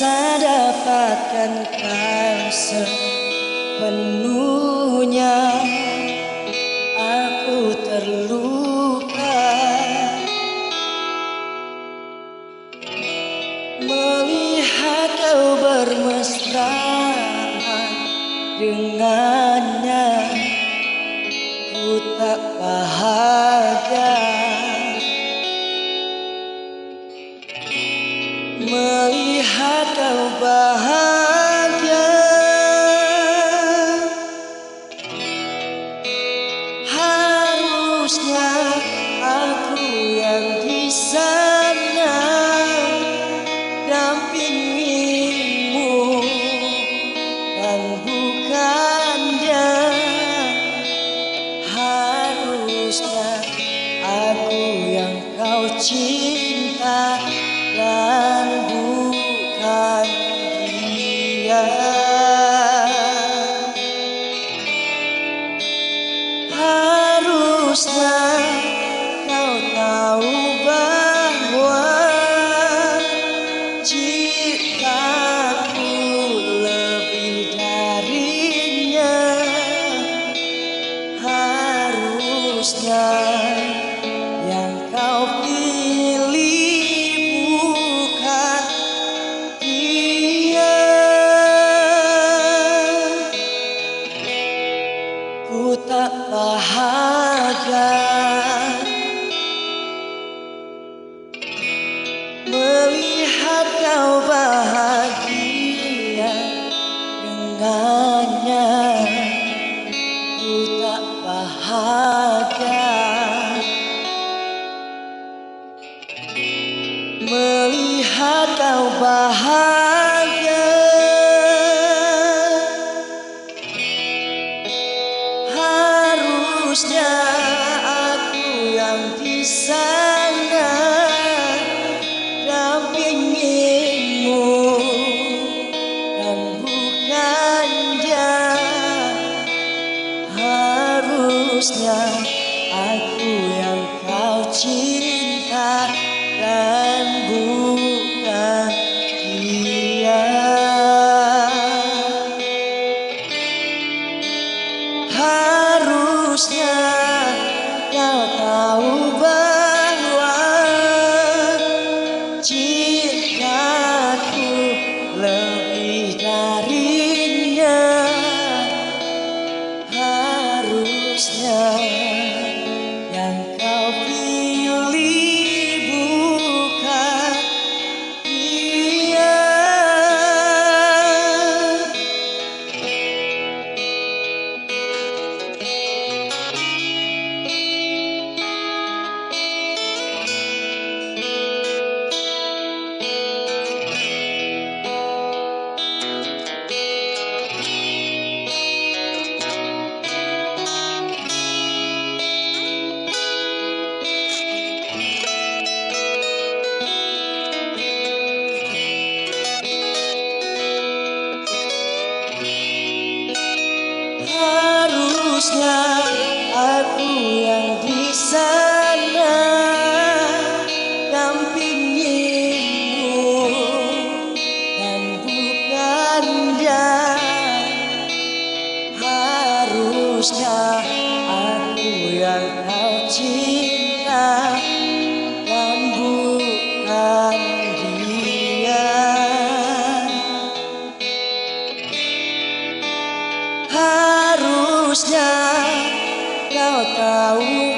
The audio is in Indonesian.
bisa dapatkan kau sepenuhnya. Aku terluka melihat kau bermesraan dengannya. Ku tak bahagia melihat kau bahagia. Harusnya aku yang di sana dampingimu dan bukan dia. Harusnya aku yang kau cinta dan bukan dia. Harusnya kau tahu bahwa cintaku lebih darinya. Harusnya yang kau pilih bukan dia. Ku tak bahagia melihat kau bahagia dengannya. Ku tak bahagia melihat kau bahagia. Harusnya aku yang di sana dampingimu dan bukan dia. Harusnya aku yang kau cinta dan bukan dia. Harusnya kau tahu bahwa cintaku lebih darinya. Harusnya yang kau pilih bukan dia. Harusnya aku yang di sana dampingimu dan bukan dia. Harusnya aku yang kau cinta dan bukan dia. Harusnya kau tahu